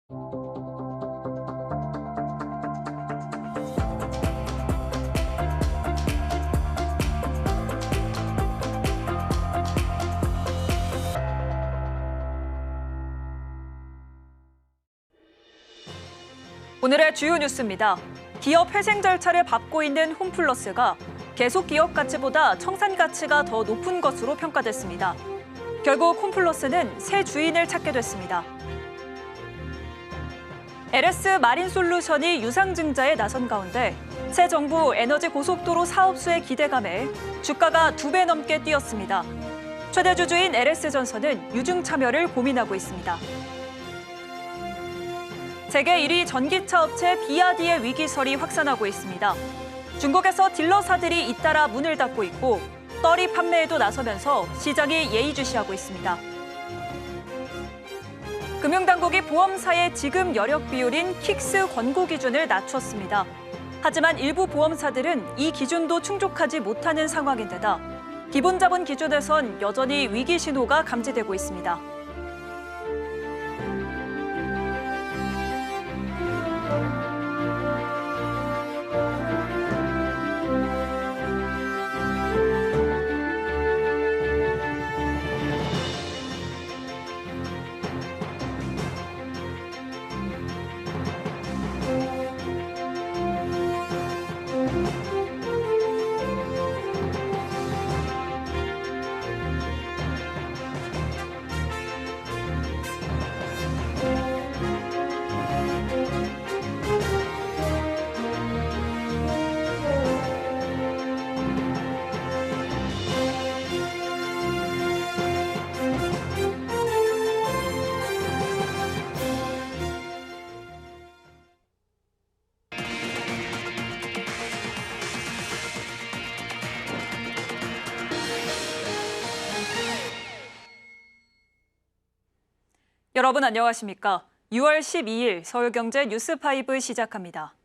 오늘의 주요 뉴스입니다. 기업 회생 절차를 밟고 있는 홈플러스가 계속 기업 가치보다 청산 가치가 더 높은 것으로 평가됐습니다. 결국 홈플러스는 새 주인을 찾게 됐습니다. LS 마린솔루션이 유상증자에 나선 가운데 새 정부 에너지 고속도로 사업수의 기대감에 주가가 2배 넘게 뛰었습니다. 최대 주주인 LS전선은 유증 참여를 고민하고 있습니다. 세계 1위 전기차 업체 비아디의 위기설이 확산하고 있습니다. 중국에서 딜러사들이 잇따라 문을 닫고 있고 떨이 판매에도 나서면서 시장이 예의주시하고 있습니다. 금융당국이 보험사의 지급 여력 비율인 킥스 권고 기준을 낮췄습니다. 하지만 일부 보험사들은 이 기준도 충족하지 못하는 상황인데다 기본 자본 기준에선 여전히 위기 신호가 감지되고 있습니다. 여러분 안녕하십니까? 6월 12일 서울경제 뉴스5 시작합니다.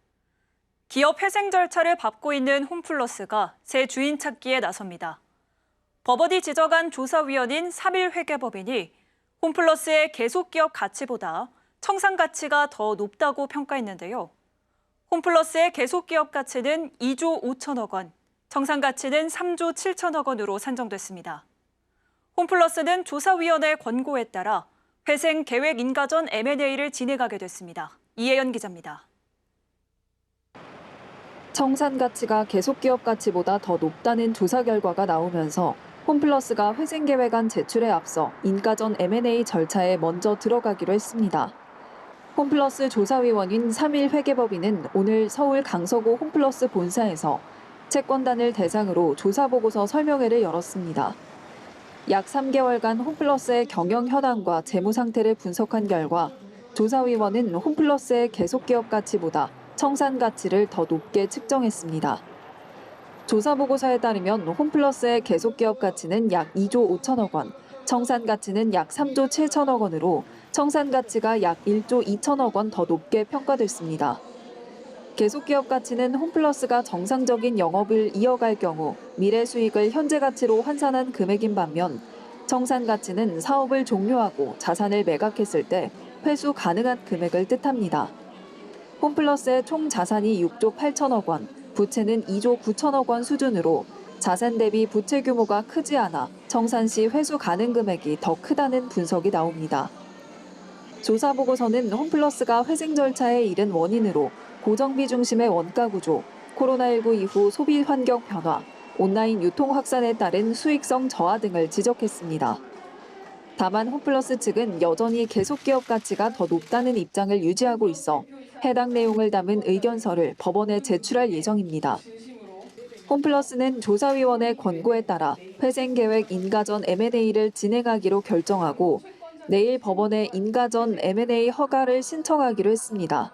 기업 회생 절차를 밟고 있는 홈플러스가 새 주인 찾기에 나섭니다. 법원이 지정한 조사위원인 3일 회계법인이 홈플러스의 계속기업 가치보다 청산 가치가 더 높다고 평가했는데요. 홈플러스의 계속기업 가치는 2조 5천억 원, 청산 가치는 3조 7천억 원으로 산정됐습니다. 홈플러스는 조사위원회 권고에 따라 회생 계획 인가 전 M&A를 진행하게 됐습니다. 이혜연 기자입니다. 청산 가치가 계속 기업 가치보다 더 높다는 조사 결과가 나오면서 홈플러스가 회생 계획안 제출에 앞서 인가 전 M&A 절차에 먼저 들어가기로 했습니다. 홈플러스 조사위원인 3일 회계법인은 오늘 서울 강서구 홈플러스 본사에서 채권단을 대상으로 조사보고서 설명회를 열었습니다. 약 3개월간 홈플러스의 경영 현황과 재무 상태를 분석한 결과 조사위원은 홈플러스의 계속기업 가치보다 청산 가치를 더 높게 측정했습니다. 조사보고서에 따르면 홈플러스의 계속기업 가치는 약 2조 5천억 원, 청산 가치는 약 3조 7천억 원으로 청산 가치가 약 1조 2천억 원 더 높게 평가됐습니다. 계속기업 가치는 홈플러스가 정상적인 영업을 이어갈 경우 미래 수익을 현재 가치로 환산한 금액인 반면 청산 가치는 사업을 종료하고 자산을 매각했을 때 회수 가능한 금액을 뜻합니다. 홈플러스의 총 자산이 6조 8천억 원, 부채는 2조 9천억 원 수준으로 자산 대비 부채 규모가 크지 않아 청산 시 회수 가능 금액이 더 크다는 분석이 나옵니다. 조사 보고서는 홈플러스가 회생 절차에 이른 원인으로 고정비 중심의 원가 구조, 코로나19 이후 소비 환경 변화, 온라인 유통 확산에 따른 수익성 저하 등을 지적했습니다. 다만 홈플러스 측은 여전히 계속기업 가치가 더 높다는 입장을 유지하고 있어 해당 내용을 담은 의견서를 법원에 제출할 예정입니다. 홈플러스는 조사위원회 권고에 따라 회생계획 인가 전 M&A를 진행하기로 결정하고 내일 법원에 인가 전 M&A 허가를 신청하기로 했습니다.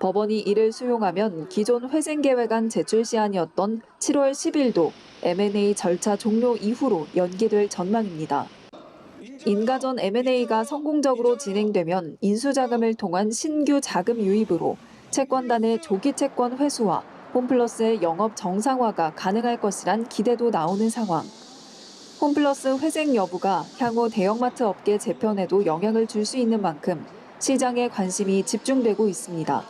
법원이 이를 수용하면 기존 회생계획안 제출 시한이었던 7월 10일도 M&A 절차 종료 이후로 연기될 전망입니다. 인가 전 M&A가 성공적으로 진행되면 인수자금을 통한 신규 자금 유입으로 채권단의 조기 채권 회수와 홈플러스의 영업 정상화가 가능할 것이란 기대도 나오는 상황. 홈플러스 회생 여부가 향후 대형마트 업계 재편에도 영향을 줄 수 있는 만큼 시장에 관심이 집중되고 있습니다.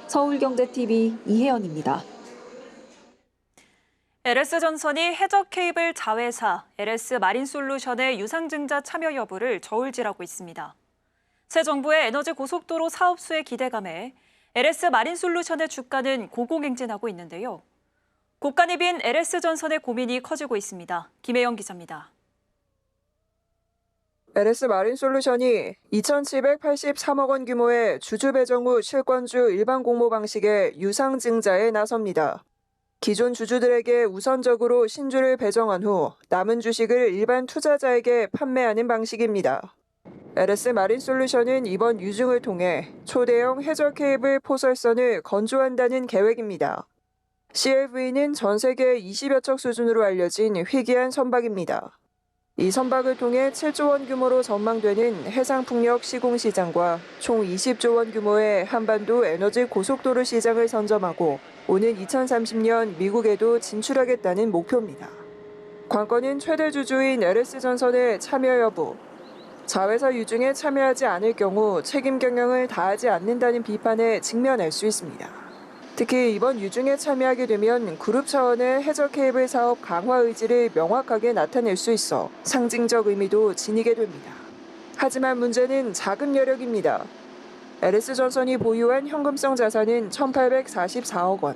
서울경제TV 이혜연입니다. LS전선이 해적 케이블 자회사 LS마린솔루션의 유상증자 참여 여부를 저울질하고 있습니다. 새 정부의 에너지 고속도로 사업수의 기대감에 LS마린솔루션의 주가는 고공행진하고 있는데요. 고간이 빈 LS전선의 고민이 커지고 있습니다. 김혜영 기자입니다. LS마린솔루션이 2,783억 원 규모의 주주 배정 후 실권주 일반 공모 방식의 유상증자에 나섭니다. 기존 주주들에게 우선적으로 신주를 배정한 후 남은 주식을 일반 투자자에게 판매하는 방식입니다. LS마린솔루션은 이번 유증을 통해 초대형 해적 케이블 포설선을 건조한다는 계획입니다. CLV는 전 세계 20여 척 수준으로 알려진 희귀한 선박입니다. 이 선박을 통해 7조 원 규모로 전망되는 해상풍력 시공시장과 총 20조 원 규모의 한반도 에너지 고속도로 시장을 선점하고 오는 2030년 미국에도 진출하겠다는 목표입니다. 관건은 최대 주주인 LS전선의 참여 여부, 자회사 유증에 참여하지 않을 경우 책임 경영을 다하지 않는다는 비판에 직면할 수 있습니다. 특히 이번 유증에 참여하게 되면 그룹 차원의 해적 케이블 사업 강화 의지를 명확하게 나타낼 수 있어 상징적 의미도 지니게 됩니다. 하지만 문제는 자금 여력입니다. LS전선이 보유한 현금성 자산은 1,844억 원.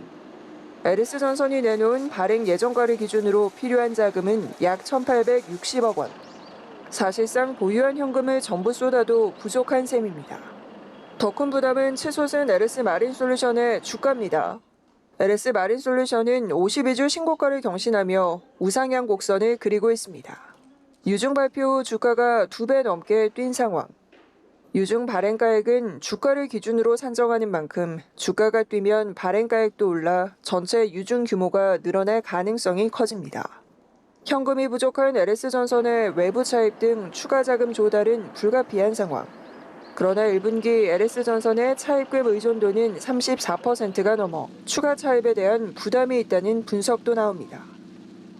LS전선이 내놓은 발행 예정가를 기준으로 필요한 자금은 약 1,860억 원. 사실상 보유한 현금을 전부 쏟아도 부족한 셈입니다. 더 큰 부담은 치솟은 LS마린솔루션의 주가입니다. LS마린솔루션은 52주 신고가를 경신하며 우상향 곡선을 그리고 있습니다. 유증 발표 후 주가가 2배 넘게 뛴 상황. 유증 발행가액은 주가를 기준으로 산정하는 만큼 주가가 뛰면 발행가액도 올라 전체 유증 규모가 늘어날 가능성이 커집니다. 현금이 부족한 LS전선의 외부 차입 등 추가 자금 조달은 불가피한 상황. 그러나 1분기 LS전선의 차입금 의존도는 34%가 넘어 추가 차입에 대한 부담이 있다는 분석도 나옵니다.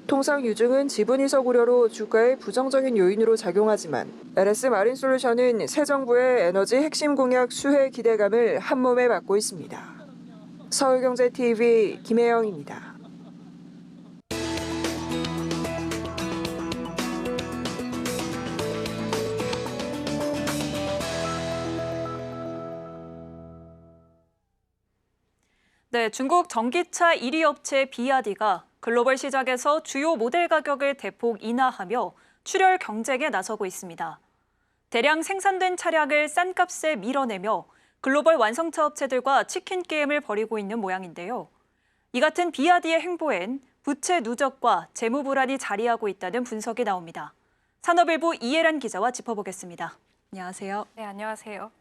통상 유증은 지분 이석 우려로 주가에 부정적인 요인으로 작용하지만 LS마린솔루션은 새 정부의 에너지 핵심 공약 수혜 기대감을 한몸에 받고 있습니다. 서울경제TV 김혜영입니다. 네, 중국 전기차 1위 업체 비아디가 글로벌 시장에서 주요 모델 가격을 대폭 인하하며 출혈 경쟁에 나서고 있습니다. 대량 생산된 차량을 싼 값에 밀어내며 글로벌 완성차 업체들과 치킨 게임을 벌이고 있는 모양인데요. 이 같은 비아디의 행보엔 부채 누적과 재무 불안이 자리하고 있다는 분석이 나옵니다. 산업일보 이혜란 기자와 짚어보겠습니다. 안녕하세요. 네, 안녕하세요.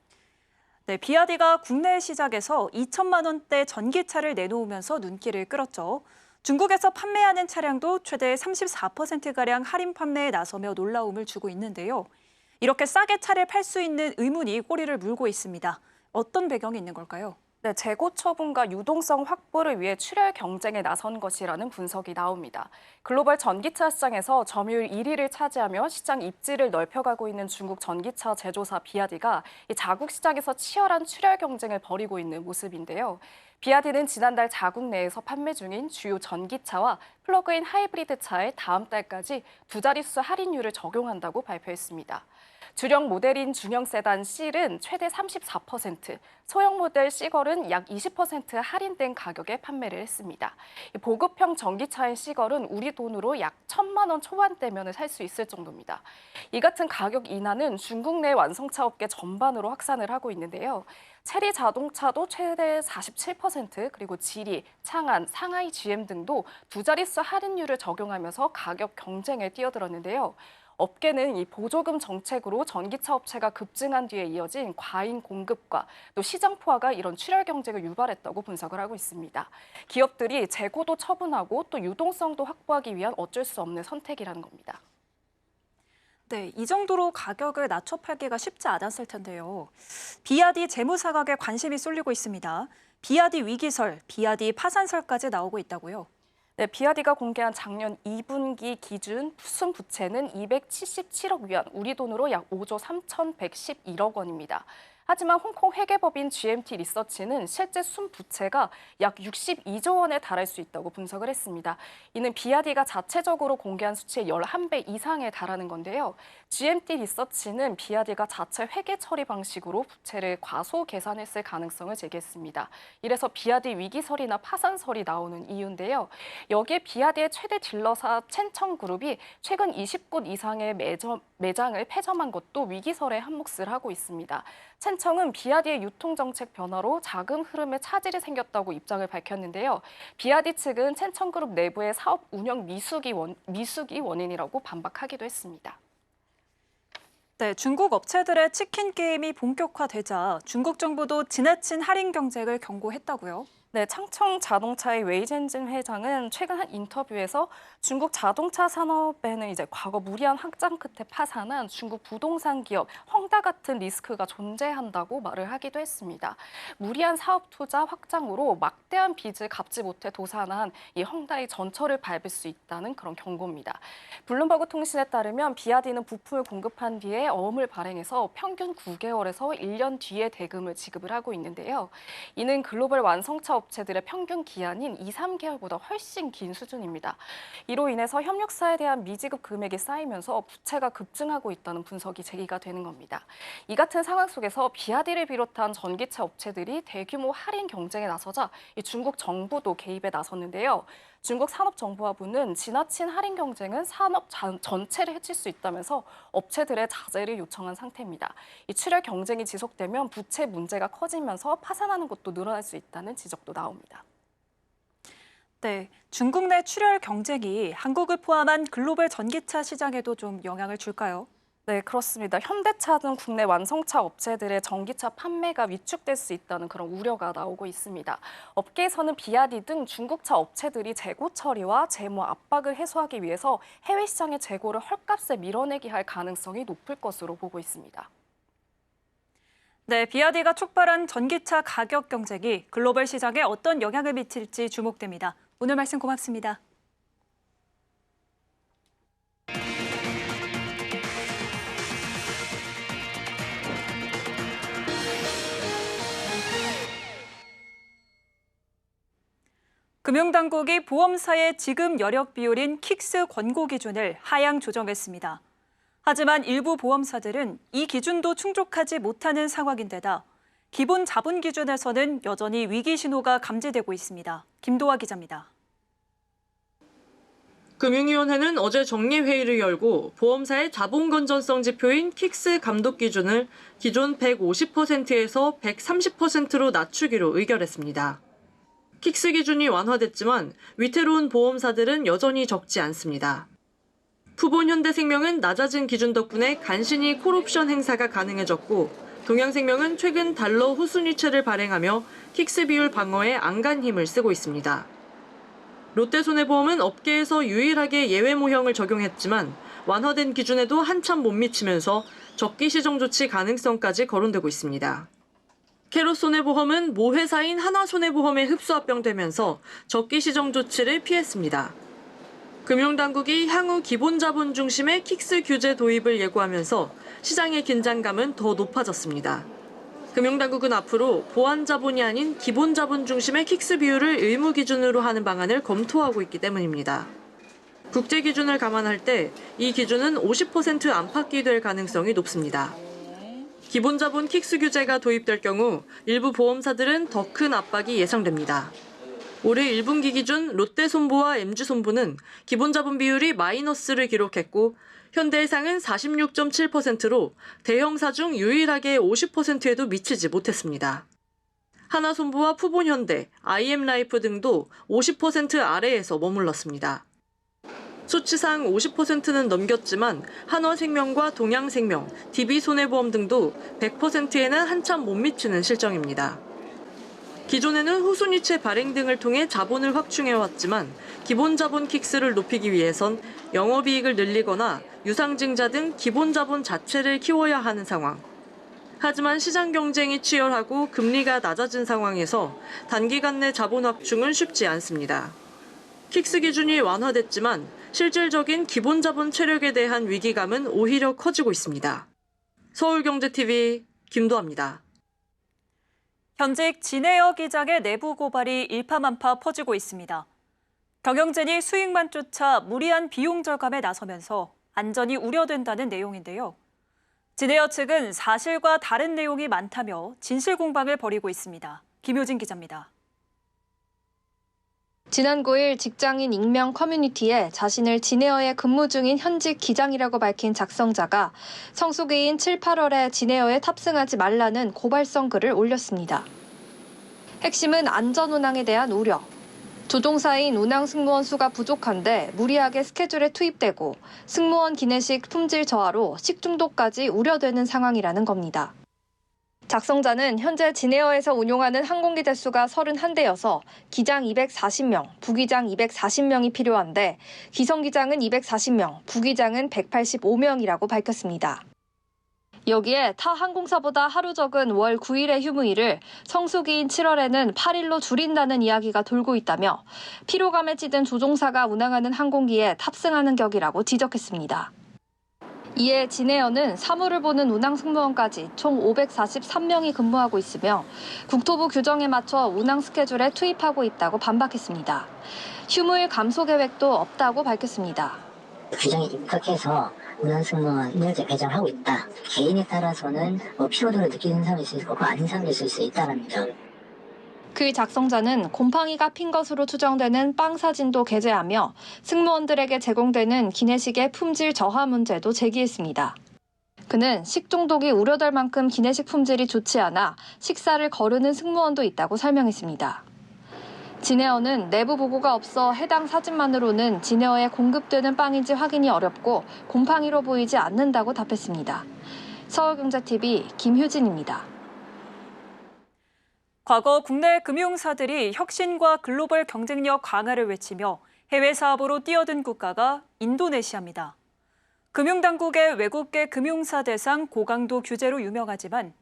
네, 비아디가 국내 시장에서 2천만 원대 전기차를 내놓으면서 눈길을 끌었죠. 중국에서 판매하는 차량도 최대 34%가량 할인 판매에 나서며 놀라움을 주고 있는데요. 이렇게 싸게 차를 팔 수 있는 의문이 꼬리를 물고 있습니다. 어떤 배경이 있는 걸까요? 네, 재고 처분과 유동성 확보를 위해 출혈 경쟁에 나선 것이라는 분석이 나옵니다. 글로벌 전기차 시장에서 점유율 1위를 차지하며 시장 입지를 넓혀가고 있는 중국 전기차 제조사 비아디가 이 자국 시장에서 치열한 출혈 경쟁을 벌이고 있는 모습인데요. 비아디는 지난달 자국 내에서 판매 중인 주요 전기차와 플러그인 하이브리드 차에 다음 달까지 두 자릿수 할인율을 적용한다고 발표했습니다. 주력 모델인 중형 세단 C는 최대 34%, 소형 모델 C걸은 약 20% 할인된 가격에 판매를 했습니다. 보급형 전기차인 C걸은 우리 돈으로 약 1,000만 원 초반대면 살 수 있을 정도입니다. 이 같은 가격 인하는 중국 내 완성차 업계 전반으로 확산을 하고 있는데요. 체리 자동차도 최대 47%, 그리고 지리, 창안, 상하이 GM 등도 두 자릿수 할인율을 적용하면서 가격 경쟁에 뛰어들었는데요. 업계는 이 보조금 정책으로 전기차 업체가 급증한 뒤에 이어진 과잉 공급과 또 시장 포화가 이런 출혈 경쟁을 유발했다고 분석을 하고 있습니다. 기업들이 재고도 처분하고 또 유동성도 확보하기 위한 어쩔 수 없는 선택이라는 겁니다. 네, 이 정도로 가격을 낮춰 팔기가 쉽지 않았을 텐데요. 비아디 재무사각에 관심이 쏠리고 있습니다. 비아디 위기설, 비아디 파산설까지 나오고 있다고요. 네, 비아디가 공개한 작년 2분기 기준 순부채는 277억 위안, 우리 돈으로 약 5조 3,111억 원입니다. 하지만 홍콩 회계법인 GMT 리서치는 실제 순부채가 약 62조 원에 달할 수 있다고 분석을 했습니다. 이는 BRD가 자체적으로 공개한 수치의 11배 이상에 달하는 건데요. GMT 리서치는 BRD가 자체 회계 처리 방식으로 부채를 과소 계산했을 가능성을 제기했습니다. 이래서 BRD 위기설이나 파산설이 나오는 이유인데요. 여기에 BRD의 최대 딜러사 첸청그룹이 최근 20곳 이상의 매장을 폐점한 것도 위기설에 한몫을 하고 있습니다. 첸청은 BRD의 유통정책 변화로 자금 흐름에 차질이 생겼다고 입장을 밝혔는데요. BRD 측은 첸청그룹 내부의 사업 운영 미숙이 원인이라고 반박하기도 했습니다. 네, 중국 업체들의 치킨 게임이 본격화되자 중국 정부도 지나친 할인 경쟁을 경고했다고요. 네, 창청 자동차의 웨이젠진 회장은 최근 한 인터뷰에서 중국 자동차 산업에는 과거 무리한 확장 끝에 파산한 중국 부동산 기업 헝다 같은 리스크가 존재한다고 말을 하기도 했습니다. 무리한 사업 투자 확장으로 막대한 빚을 갚지 못해 도산한 이 헝다의 전철을 밟을 수 있다는 그런 경고입니다. 블룸버그 통신에 따르면 BRD는 부품을 공급한 뒤에 어음을 발행해서 평균 9개월에서 1년 뒤에 대금을 지급을 하고 있는데요. 이는 글로벌 완성차 업체들의 평균 기한인 2~3개월보다 훨씬 긴 수준입니다. 이로 인해서 협력사에 대한 미지급 금액이 쌓이면서 부채가 급증하고 있다는 분석이 제기가 되는 겁니다. 이 같은 상황 속에서 BRD를 비롯한 전기차 업체들이 대규모 할인 경쟁에 나서자 중국 정부도 개입에 나섰는데요. 중국 산업정보화부는 지나친 할인 경쟁은 산업 전체를 해칠 수 있다면서 업체들의 자제를 요청한 상태입니다. 이 출혈 경쟁이 지속되면 부채 문제가 커지면서 파산하는 것도 늘어날 수 있다는 지적도 나옵니다. 네, 중국 내 출혈 경쟁이 한국을 포함한 글로벌 전기차 시장에도 좀 영향을 줄까요? 네, 그렇습니다. 현대차 등 국내 완성차 업체들의 전기차 판매가 위축될 수 있다는 그런 우려가 나오고 있습니다. 업계에서는 BRD 등 중국차 업체들이 재고 처리와 재무 압박을 해소하기 위해서 해외 시장의 재고를 헐값에 밀어내게 할 가능성이 높을 것으로 보고 있습니다. 네, BRD가 촉발한 전기차 가격 경쟁이 글로벌 시장에 어떤 영향을 미칠지 주목됩니다. 오늘 말씀 고맙습니다. 금융당국이 보험사의 지급 여력 비율인 킥스 권고 기준을 하향 조정했습니다. 하지만 일부 보험사들은 이 기준도 충족하지 못하는 상황인데다 기본 자본 기준에서는 여전히 위기 신호가 감지되고 있습니다. 김도화 기자입니다. 금융위원회는 어제 정례회의를 열고 보험사의 자본 건전성 지표인 킥스 감독 기준을 기존 150%에서 130%로 낮추기로 의결했습니다. 킥스 기준이 완화됐지만 위태로운 보험사들은 여전히 적지 않습니다. 푸본 현대생명은 낮아진 기준 덕분에 간신히 콜옵션 행사가 가능해졌고 동양생명은 최근 달러 후순위채를 발행하며 킥스 비율 방어에 안간 힘을 쓰고 있습니다. 롯데손해보험은 업계에서 유일하게 예외 모형을 적용했지만 완화된 기준에도 한참 못 미치면서 적기 시정 조치 가능성까지 거론되고 있습니다. 캐롯손해보험은 모회사인 하나손해보험에 흡수합병되면서 적기 시정 조치를 피했습니다. 금융당국이 향후 기본자본 중심의 킥스 규제 도입을 예고하면서 시장의 긴장감은 더 높아졌습니다. 금융당국은 앞으로 보완자본이 아닌 기본자본 중심의 킥스 비율을 의무 기준으로 하는 방안을 검토하고 있기 때문입니다. 국제 기준을 감안할 때 이 기준은 50% 안팎이 될 가능성이 높습니다. 기본자본 킥스 규제가 도입될 경우 일부 보험사들은 더 큰 압박이 예상됩니다. 올해 1분기 기준 롯데손보와 MG손보는 기본자본 비율이 마이너스를 기록했고 현대해상은 46.7%로 대형사 중 유일하게 50%에도 미치지 못했습니다. 하나손보와 푸본현대, IM라이프 등도 50% 아래에서 머물렀습니다. 수치상 50%는 넘겼지만 한화생명과 동양생명, DB손해보험 등도 100%에는 한참 못 미치는 실정입니다. 기존에는 후순위채 발행 등을 통해 자본을 확충해왔지만 기본 자본 킥스를 높이기 위해선 영업이익을 늘리거나 유상증자 등 기본 자본 자체를 키워야 하는 상황. 하지만 시장 경쟁이 치열하고 금리가 낮아진 상황에서 단기간 내 자본 확충은 쉽지 않습니다. 킥스 기준이 완화됐지만 실질적인 기본 자본 체력에 대한 위기감은 오히려 커지고 있습니다. 서울경제TV 김도아입니다. 현직 진에어 기장의 내부 고발이 일파만파 퍼지고 있습니다. 경영진이 수익만 쫓아 무리한 비용 절감에 나서면서 안전이 우려된다는 내용인데요. 진에어 측은 사실과 다른 내용이 많다며 진실 공방을 벌이고 있습니다. 김효진 기자입니다. 지난 9일 직장인 익명 커뮤니티에 자신을 진에어에 근무 중인 현직 기장이라고 밝힌 작성자가 성수기인 7, 8월에 진에어에 탑승하지 말라는 고발성 글을 올렸습니다. 핵심은 안전 운항에 대한 우려. 조종사인 운항 승무원 수가 부족한데 무리하게 스케줄에 투입되고 승무원 기내식 품질 저하로 식중독까지 우려되는 상황이라는 겁니다. 작성자는 현재 진에어에서 운용하는 항공기 대수가 31대여서 기장 240명, 부기장 240명이 필요한데 기성기장은 240명, 부기장은 185명이라고 밝혔습니다. 여기에 타 항공사보다 하루 적은 월 9일의 휴무일을 성수기인 7월에는 8일로 줄인다는 이야기가 돌고 있다며 피로감에 찌든 조종사가 운항하는 항공기에 탑승하는 격이라고 지적했습니다. 이에 진에어는 사무를 보는 운항 승무원까지 총 543명이 근무하고 있으며 국토부 규정에 맞춰 운항 스케줄에 투입하고 있다고 반박했습니다. 휴무일 감소 계획도 없다고 밝혔습니다. 규정에 입각해서 운항 승무원을 배정하고 있다. 개인에 따라서는 피로도를 느끼는 사람이 있을 거고 아닌 사람이 있을 수 있다는 점. 그 작성자는 곰팡이가 핀 것으로 추정되는 빵 사진도 게재하며 승무원들에게 제공되는 기내식의 품질 저하 문제도 제기했습니다. 그는 식중독이 우려될 만큼 기내식 품질이 좋지 않아 식사를 거르는 승무원도 있다고 설명했습니다. 진에어는 내부 보고가 없어 해당 사진만으로는 진에어에 공급되는 빵인지 확인이 어렵고 곰팡이로 보이지 않는다고 답했습니다. 서울경제TV 김효진입니다. 과거 국내 금융사들이 혁신과 글로벌 경쟁력 강화를 외치며 해외 사업으로 뛰어든 국가가 인도네시아입니다. 금융당국의 외국계 금융사 대상 고강도 규제로 유명하지만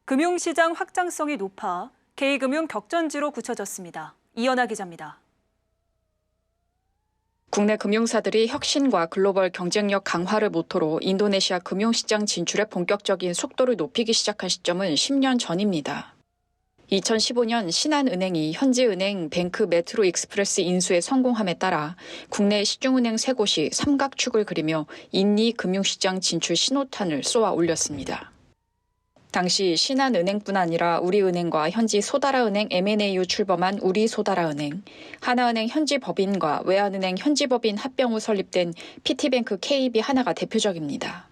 금융시장 확장성이 높아 K금융 격전지로 굳혀졌습니다. 이연아 기자입니다. 국내 금융사들이 혁신과 글로벌 경쟁력 강화를 모토로 인도네시아 금융시장 진출에 본격적인 속도를 높이기 시작한 시점은 10년 전입니다. 2015년 신한은행이 현지은행 뱅크 메트로 익스프레스 인수에 성공함에 따라 국내 시중은행 3곳이 삼각축을 그리며 인리 금융시장 진출 신호탄을 쏘아 올렸습니다. 당시 신한은행뿐 아니라 우리은행과 현지 소다라은행 M&A로 출범한 우리소다라은행, 하나은행 현지법인과 외환은행 현지법인 합병 후 설립된 PT뱅크 KB 하나가 대표적입니다.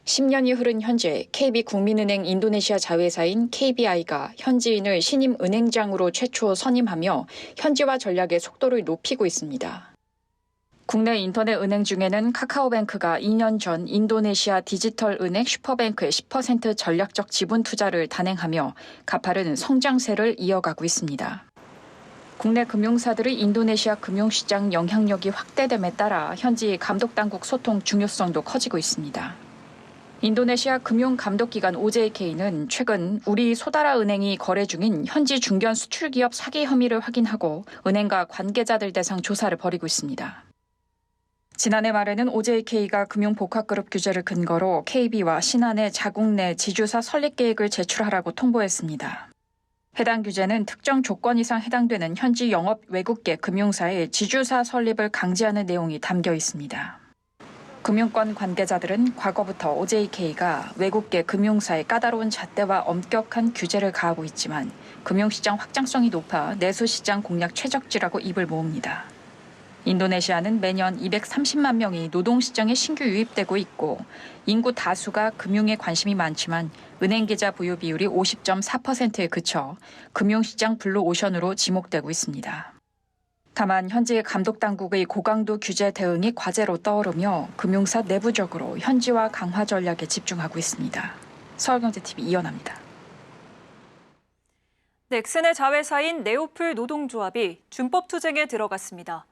10년이 흐른 현재 KB국민은행 인도네시아 자회사인 KBI가 현지인을 신임 은행장으로 최초 선임하며 현지화 전략의 속도를 높이고 있습니다. 국내 인터넷 은행 중에는 카카오뱅크가 2년 전 인도네시아 디지털 은행 슈퍼뱅크의 10% 전략적 지분 투자를 단행하며 가파른 성장세를 이어가고 있습니다. 국내 금융사들의 인도네시아 금융시장 영향력이 확대됨에 따라 현지 감독당국 소통 중요성도 커지고 있습니다. 인도네시아 금융감독기관 OJK는 최근 우리소다라은행이 거래 중인 현지 중견 수출기업 사기 혐의를 확인하고 은행과 관계자들 대상 조사를 벌이고 있습니다. 지난해 말에는 OJK가 금융복합그룹 규제를 근거로 KB와 신한의 자국 내 지주사 설립 계획을 제출하라고 통보했습니다. 해당 규제는 특정 조건 이상 해당되는 현지 영업 외국계 금융사의 지주사 설립을 강제하는 내용이 담겨 있습니다. 금융권 관계자들은 과거부터 OJK가 외국계 금융사의 까다로운 잣대와 엄격한 규제를 가하고 있지만 금융시장 확장성이 높아 내수시장 공략 최적지라고 입을 모읍니다. 인도네시아는 매년 230만 명이 노동시장에 신규 유입되고 있고 인구 다수가 금융에 관심이 많지만 은행계좌 보유 비율이 50.4%에 그쳐 금융시장 블루오션으로 지목되고 있습니다. 다만 현지 감독당국의 고강도 규제 대응이 과제로 떠오르며 금융사 내부적으로 현지화 강화 전략에 집중하고 있습니다. 서울경제TV 이연아입니다. 넥슨의 자회사인 네오플 노동조합이 준법 투쟁에 들어갔습니다.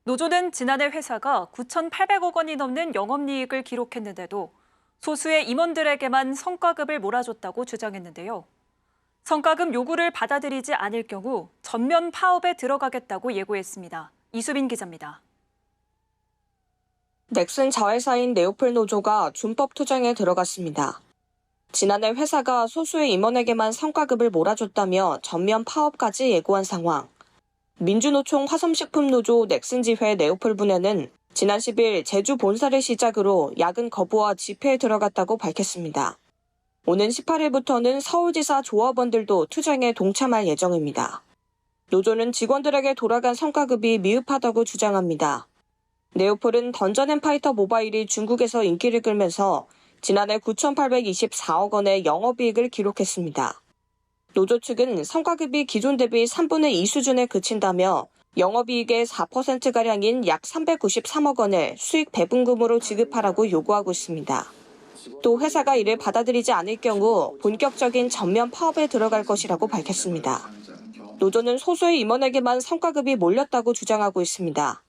노조는 지난해 회사가 9,800억 원이 넘는 영업이익을 기록했는데도 소수의 임원들에게만 성과급을 몰아줬다고 주장했는데요. 성과급 요구를 받아들이지 않을 경우 전면 파업에 들어가겠다고 예고했습니다. 이수빈 기자입니다. 넥슨 자회사인 네오플 노조가 준법 투쟁에 들어갔습니다. 지난해 회사가 소수의 임원에게만 성과급을 몰아줬다며 전면 파업까지 예고한 상황. 민주노총 화섬식품노조 넥슨지회 네오폴 분해는 지난 10일 제주 본사를 시작으로 야근 거부와 집회에 들어갔다고 밝혔습니다. 오는 18일부터는 서울지사 조합원들도 투쟁에 동참할 예정입니다. 노조는 직원들에게 돌아간 성과급이 미흡하다고 주장합니다. 네오폴은 던전앤파이터 모바일이 중국에서 인기를 끌면서 지난해 9,824억 원의 영업이익을 기록했습니다. 노조 측은 성과급이 기존 대비 3분의 2 수준에 그친다며 영업이익의 4%가량인 약 393억 원을 수익 배분금으로 지급하라고 요구하고 있습니다. 또 회사가 이를 받아들이지 않을 경우 본격적인 전면 파업에 들어갈 것이라고 밝혔습니다. 노조는 소수의 임원에게만 성과급이 몰렸다고 주장하고 있습니다.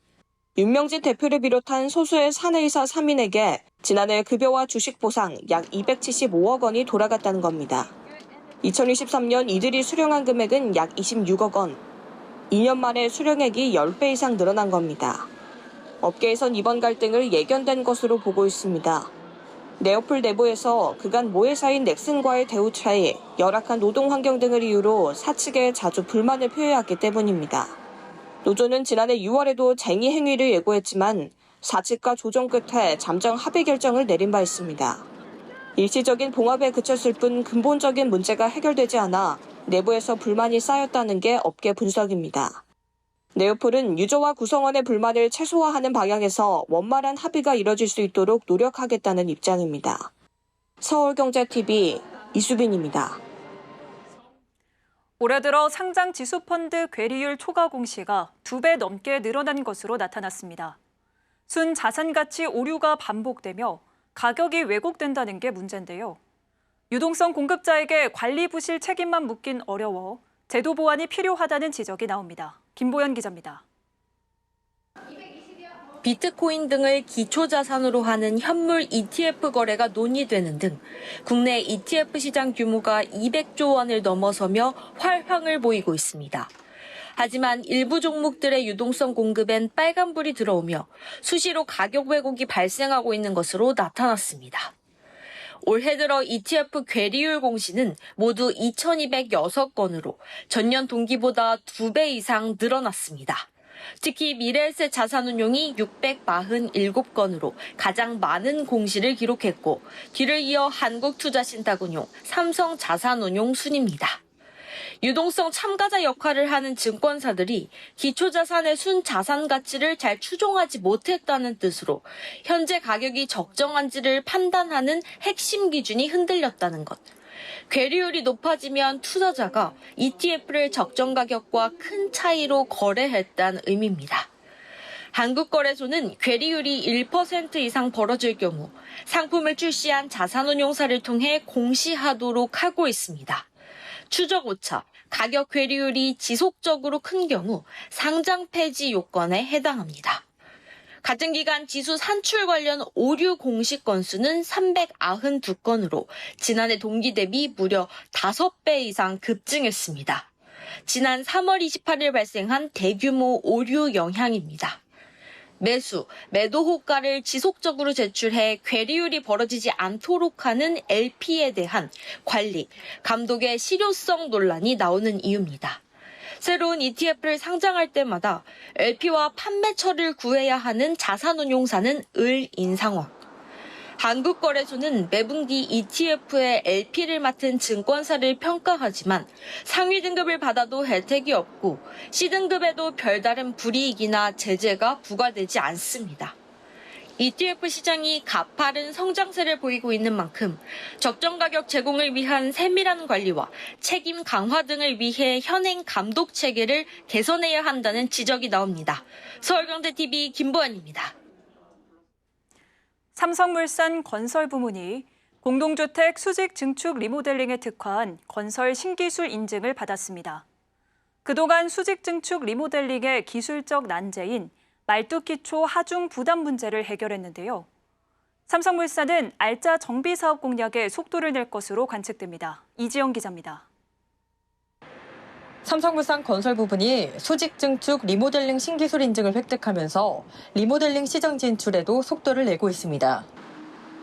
윤명진 대표를 비롯한 소수의 사내이사 3인에게 지난해 급여와 주식 보상 약 275억 원이 돌아갔다는 겁니다. 2023년 이들이 수령한 금액은 약 26억 원. 2년 만에 수령액이 10배 이상 늘어난 겁니다. 업계에선 이번 갈등을 예견된 것으로 보고 있습니다. 네오폴 내부에서 그간 모회사인 넥슨과의 대우 차이, 열악한 노동 환경 등을 이유로 사측에 자주 불만을 표해왔기 때문입니다. 노조는 지난해 6월에도 쟁의 행위를 예고했지만 사측과 조정 끝에 잠정 합의 결정을 내린 바 있습니다. 일시적인 봉합에 그쳤을 뿐 근본적인 문제가 해결되지 않아 내부에서 불만이 쌓였다는 게 업계 분석입니다. 네오폴은 유저와 구성원의 불만을 최소화하는 방향에서 원만한 합의가 이뤄질 수 있도록 노력하겠다는 입장입니다. 서울경제TV 이수빈입니다. 올해 들어 상장 지수펀드 괴리율 초과 공시가 2배 넘게 늘어난 것으로 나타났습니다. 순 자산가치 오류가 반복되며 가격이 왜곡된다는 게 문제인데요. 유동성 공급자에게 관리 부실 책임만 묻긴 어려워 제도 보완이 필요하다는 지적이 나옵니다. 김보연 기자입니다. 비트코인 등을 기초자산으로 하는 현물 ETF 거래가 논의되는 등 국내 ETF 시장 규모가 200조 원을 넘어서며 활황을 보이고 있습니다. 하지만 일부 종목들의 유동성 공급엔 빨간불이 들어오며 수시로 가격 왜곡이 발생하고 있는 것으로 나타났습니다. 올해 들어 ETF 괴리율 공시는 모두 2,206건으로 전년 동기보다 2배 이상 늘어났습니다. 특히 미래에셋 자산운용이 647건으로 가장 많은 공시를 기록했고 뒤를 이어 한국투자신탁운용, 삼성자산운용 순입니다. 유동성 참가자 역할을 하는 증권사들이 기초자산의 순자산 가치를 잘 추종하지 못했다는 뜻으로 현재 가격이 적정한지를 판단하는 핵심 기준이 흔들렸다는 것. 괴리율이 높아지면 투자자가 ETF를 적정 가격과 큰 차이로 거래했다는 의미입니다. 한국거래소는 괴리율이 1% 이상 벌어질 경우 상품을 출시한 자산운용사를 통해 공시하도록 하고 있습니다. 추적 오차, 가격 괴리율이 지속적으로 큰 경우 상장 폐지 요건에 해당합니다. 같은 기간 지수 산출 관련 오류 공시 건수는 392건으로 지난해 동기 대비 무려 5배 이상 급증했습니다. 지난 3월 28일 발생한 대규모 오류 영향입니다. 매수, 매도 호가를 지속적으로 제출해 괴리율이 벌어지지 않도록 하는 LP에 대한 관리, 감독의 실효성 논란이 나오는 이유입니다. 새로운 ETF를 상장할 때마다 LP와 판매처를 구해야 하는 자산운용사는 을인 상황. 한국거래소는 매분기 ETF의 LP를 맡은 증권사를 평가하지만 상위 등급을 받아도 혜택이 없고 C등급에도 별다른 불이익이나 제재가 부과되지 않습니다. ETF 시장이 가파른 성장세를 보이고 있는 만큼 적정 가격 제공을 위한 세밀한 관리와 책임 강화 등을 위해 현행 감독 체계를 개선해야 한다는 지적이 나옵니다. 서울경제TV 김보연입니다. 삼성물산 건설부문이 공동주택 수직 증축 리모델링에 특화한 건설 신기술 인증을 받았습니다. 그동안 수직 증축 리모델링의 기술적 난제인 말뚝기초 하중 부담 문제를 해결했는데요. 삼성물산은 알짜 정비 사업 공략에 속도를 낼 것으로 관측됩니다. 이지영 기자입니다. 삼성물산 건설 부분이 수직 증축 리모델링 신기술 인증을 획득하면서 리모델링 시장 진출에도 속도를 내고 있습니다.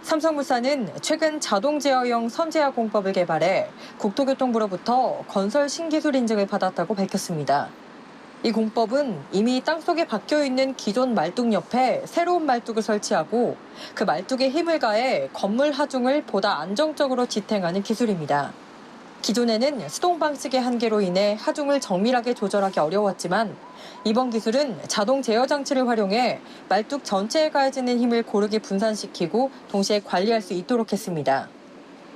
삼성물산은 최근 자동 제어형 선제화 공법을 개발해 국토교통부로부터 건설 신기술 인증을 받았다고 밝혔습니다. 이 공법은 이미 땅속에 박혀 있는 기존 말뚝 옆에 새로운 말뚝을 설치하고 그 말뚝에 힘을 가해 건물 하중을 보다 안정적으로 지탱하는 기술입니다. 기존에는 수동 방식의 한계로 인해 하중을 정밀하게 조절하기 어려웠지만 이번 기술은 자동 제어 장치를 활용해 말뚝 전체에 가해지는 힘을 고르게 분산시키고 동시에 관리할 수 있도록 했습니다.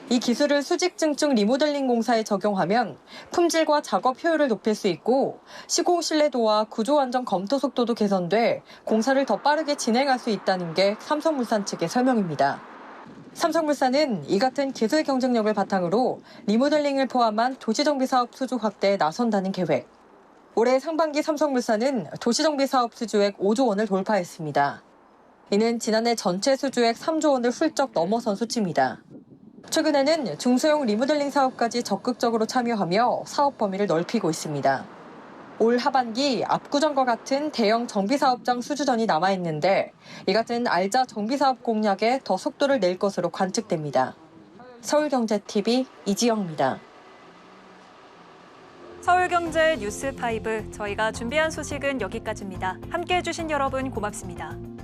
이 기술을 수직 증축 리모델링 공사에 적용하면 품질과 작업 효율을 높일 수 있고 시공 신뢰도와 구조 안전 검토 속도도 개선돼 공사를 더 빠르게 진행할 수 있다는 게 삼성물산 측의 설명입니다. 삼성물산은 이 같은 기술 경쟁력을 바탕으로 리모델링을 포함한 도시정비 사업 수주 확대에 나선다는 계획. 올해 상반기 삼성물산은 도시정비 사업 수주액 5조 원을 돌파했습니다. 이는 지난해 전체 수주액 3조 원을 훌쩍 넘어선 수치입니다. 최근에는 중소형 리모델링 사업까지 적극적으로 참여하며 사업 범위를 넓히고 있습니다. 올 하반기 압구정과 같은 대형 정비사업장 수주전이 남아있는데 이 같은 알짜 정비사업 공략에 더 속도를 낼 것으로 관측됩니다. 서울경제TV 이지영입니다. 서울경제 뉴스5 저희가 준비한 소식은 여기까지입니다. 함께해 주신 여러분 고맙습니다.